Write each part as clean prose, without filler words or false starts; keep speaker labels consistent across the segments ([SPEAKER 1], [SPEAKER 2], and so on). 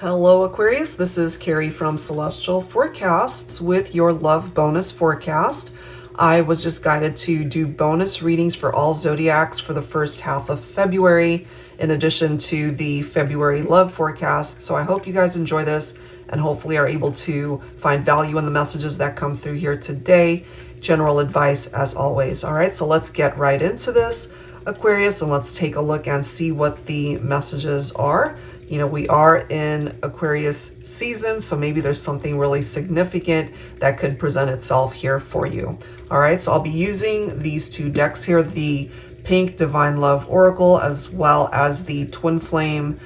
[SPEAKER 1] Hello Aquarius, this is Carrie from Celestial Forecasts with your love bonus forecast. I was just guided to do bonus readings for all zodiacs for the first half of February, in addition to the February love forecast. So I hope you guys enjoy this and hopefully are able to find value in the messages that come through here today. General advice as always. All right, so let's get right into this, Aquarius, and let's take a look and see what the messages are. You know, we are in Aquarius season, so maybe there's something really significant that could present itself here for you. All right, so I'll be using these two decks here, the Pink Divine Love Oracle, as well as the Twin Flame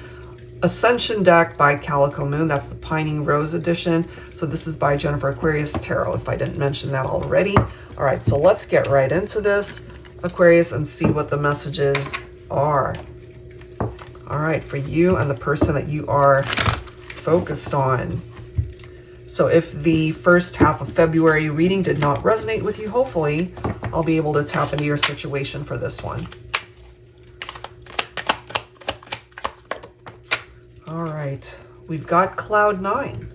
[SPEAKER 1] Ascension deck by Calico Moon. That's the Pining Rose edition. So this is by Jennifer Aquarius Tarot, if I didn't mention that already. All right, so let's get right into this, Aquarius, and see what the messages are. All right, for you and the person that you are focused on. So if the first half of February reading did not resonate with you, hopefully I'll be able to tap into your situation for this one. All right, we've got Cloud 9.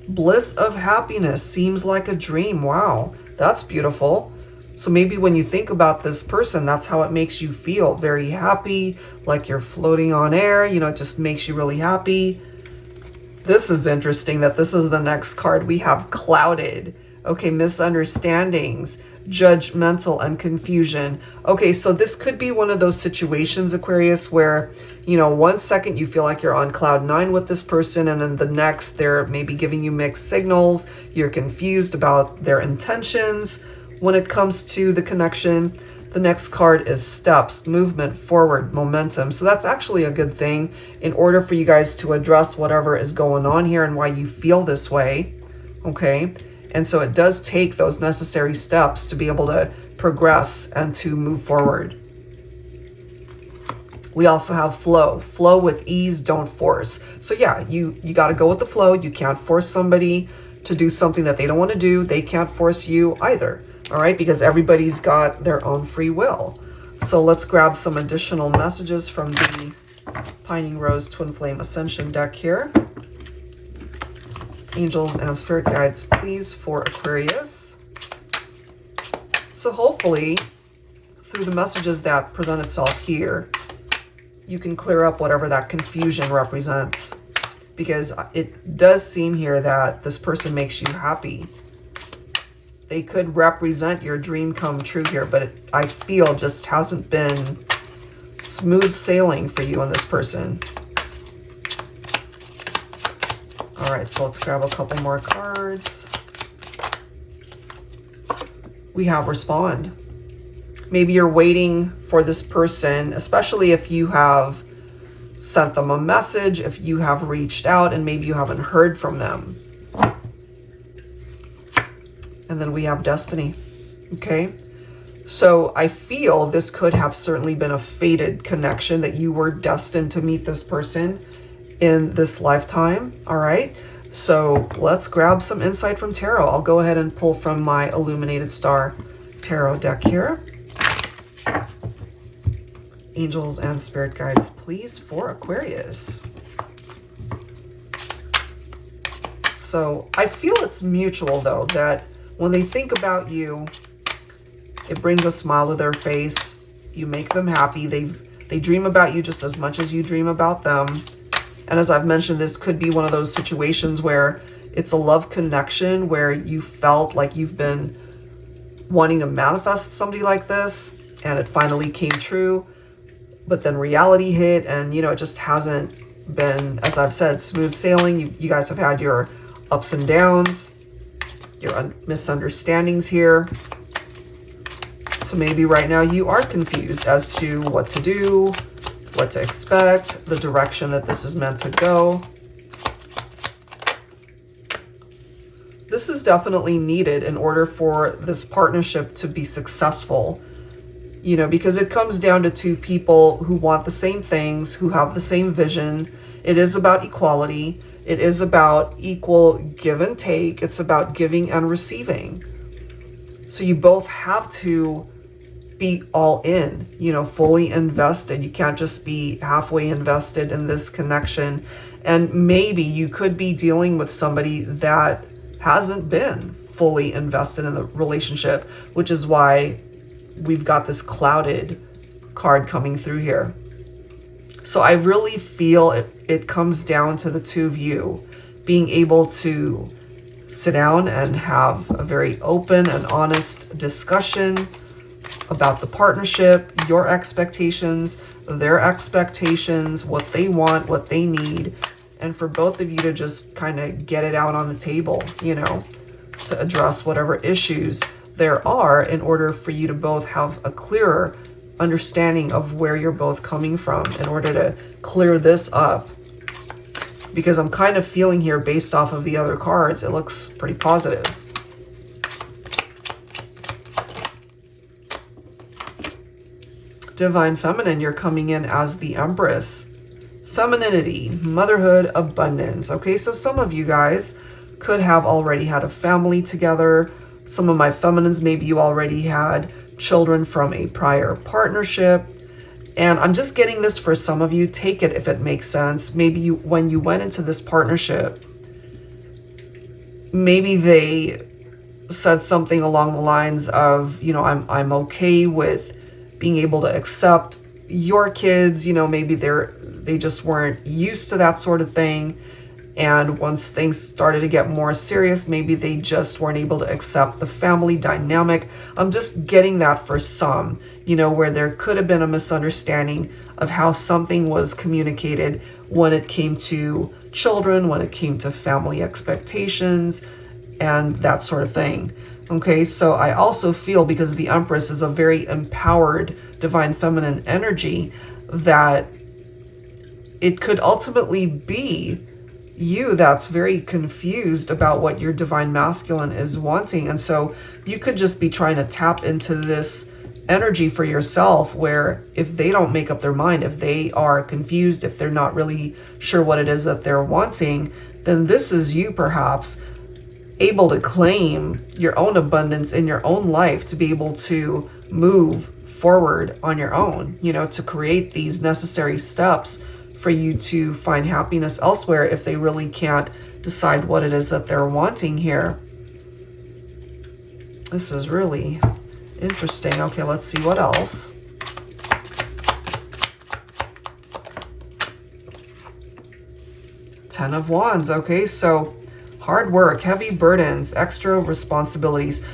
[SPEAKER 1] Bliss of happiness seems like a dream. Wow, that's beautiful. So maybe when you think about this person, that's how it makes you feel. Very happy, like you're floating on air. You know, it just makes you really happy. This is interesting that this is the next card. We have clouded. Okay, misunderstandings, judgmental, and confusion. Okay, so this could be one of those situations, Aquarius, where, you know, 1 second you feel like you're on cloud 9 with this person, and then the next they're maybe giving you mixed signals. You're confused about their intentions. When it comes to the connection, the next card is steps, movement, forward, momentum. So that's actually a good thing in order for you guys to address whatever is going on here and why you feel this way, okay? And so it does take those necessary steps to be able to progress and to move forward. We also have flow. Flow with ease, don't force. So yeah, you got to go with the flow. You can't force somebody to do something that they don't want to do. They can't force you either. All right, because everybody's got their own free will. So let's grab some additional messages from the Pining Rose Twin Flame Ascension deck here. Angels and spirit guides, please, for Aquarius. So hopefully, through the messages that present itself here, you can clear up whatever that confusion represents. Because it does seem here that this person makes you happy. They could represent your dream come true here, but I feel just hasn't been smooth sailing for you and this person. All right, so let's grab a couple more cards. We have respond. Maybe you're waiting for this person, especially if you have sent them a message, if you have reached out and maybe you haven't heard from them. And then we have destiny, okay? So I feel this could have certainly been a fated connection, that you were destined to meet this person in this lifetime, all right? So let's grab some insight from tarot. I'll go ahead and pull from my Illuminated Star tarot deck here. Angels and spirit guides, please, for Aquarius. So I feel it's mutual, though, that when they think about you, it brings a smile to their face. You make them happy. They dream about you just as much as you dream about them. And as I've mentioned, this could be one of those situations where it's a love connection, where you felt like you've been wanting to manifest somebody like this, and it finally came true. But then reality hit, and, you know, it just hasn't been, as I've said, smooth sailing. You guys have had your ups and downs, your misunderstandings here. So maybe right now you are confused as to what to do, what to expect, the direction that this is meant to go. This is definitely needed in order for this partnership to be successful, you know, because it comes down to two people who want the same things, who have the same vision. It is about equality. It is about equal give and take. It's about giving and receiving. So you both have to be all in, fully invested. You can't just be halfway invested in this connection. And maybe you could be dealing with somebody that hasn't been fully invested in the relationship, which is why we've got this clouded card coming through here. So I really feel it comes down to the two of you being able to sit down and have a very open and honest discussion about the partnership, your expectations, their expectations, what they want, what they need, and for both of you to just kind of get it out on the table, to address whatever issues there are in order for you to both have a clearer understanding of where you're both coming from in order to clear this up. Because I'm kind of feeling here, based off of the other cards, it looks pretty positive. Divine Feminine, you're coming in as the Empress. Femininity, motherhood, abundance. Okay, so some of you guys could have already had a family together. Some of my feminines, maybe you already had children from a prior partnership. And I'm just getting this for some of you. Take it if it makes sense. Maybe when you went into this partnership, maybe they said something along the lines of, I'm okay with being able to accept your kids. Maybe they just weren't used to that sort of thing. And once things started to get more serious, maybe they just weren't able to accept the family dynamic. I'm just getting that for some, where there could have been a misunderstanding of how something was communicated when it came to children, when it came to family expectations, and that sort of thing. Okay, so I also feel, because the Empress is a very empowered Divine Feminine energy, that it could ultimately be you that's very confused about what your Divine Masculine is wanting. And so you could just be trying to tap into this energy for yourself, where if they don't make up their mind, if they are confused, if they're not really sure what it is that they're wanting, then this is you perhaps able to claim your own abundance in your own life, to be able to move forward on your own, to create these necessary steps for you to find happiness elsewhere if they really can't decide what it is that they're wanting here. This is really interesting. Okay, let's see what else. Ten of Wands. Okay, so hard work, heavy burdens, extra responsibilities.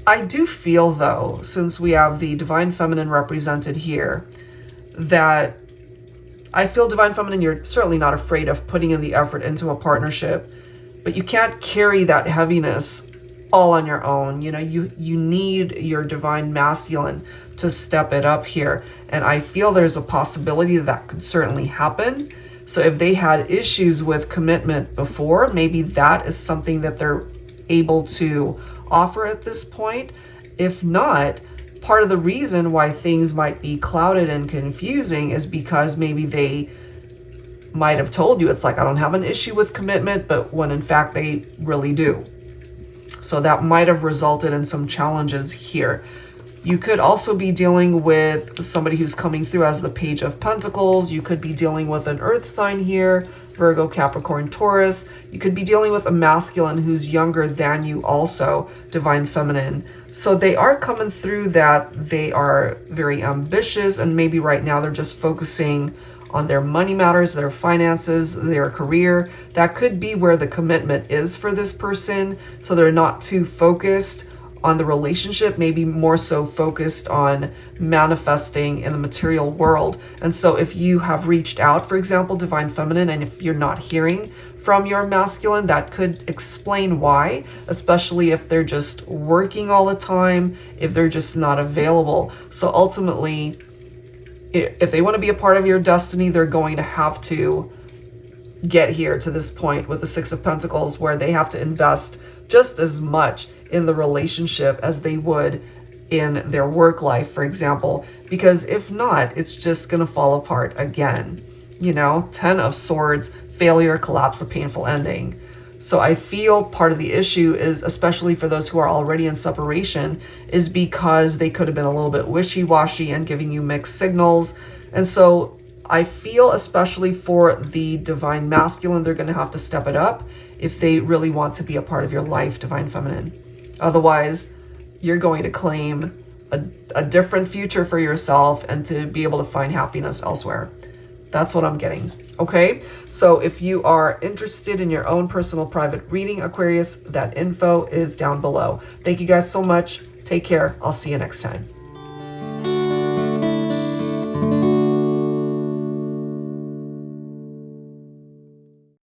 [SPEAKER 1] I do feel, though, since we have the Divine Feminine represented here, that I feel Divine Feminine, you're certainly not afraid of putting in the effort into a partnership, but you can't carry that heaviness all on your own. You need your Divine Masculine to step it up here. And I feel there's a possibility that could certainly happen. So if they had issues with commitment before, maybe that is something that they're able to offer at this point. If not, part of the reason why things might be clouded and confusing is because maybe they might have told you, it's like, I don't have an issue with commitment, but when in fact they really do. So that might have resulted in some challenges here. You could also be dealing with somebody who's coming through as the Page of Pentacles. You could be dealing with an earth sign here, Virgo, Capricorn, Taurus. You could be dealing with a masculine who's younger than you also, Divine Feminine. So they are coming through that they are very ambitious, and maybe right now they're just focusing on their money matters, their finances, their career. That could be where the commitment is for this person. So they're not too focused on the relationship, maybe more so focused on manifesting in the material world. And so if you have reached out, for example, Divine Feminine, and if you're not hearing from your masculine, that could explain why, especially if they're just working all the time, if they're just not available. So ultimately, if they want to be a part of your destiny, they're going to have to get here to this point with the Six of Pentacles, where they have to invest just as much in the relationship as they would in their work life, for example, because if not, it's just going to fall apart again. 10 of Swords, failure, collapse, a painful ending. So I feel part of the issue is, especially for those who are already in separation, is because they could have been a little bit wishy-washy and giving you mixed signals. And so I feel, especially for the divine masculine, they're going to have to step it up if they really want to be a part of your life, divine feminine. Otherwise, you're going to claim a different future for yourself and to be able to find happiness elsewhere. That's what I'm getting. Okay, so if you are interested in your own personal private reading, Aquarius, that info is down below. Thank you guys so much. Take care. I'll see you next time.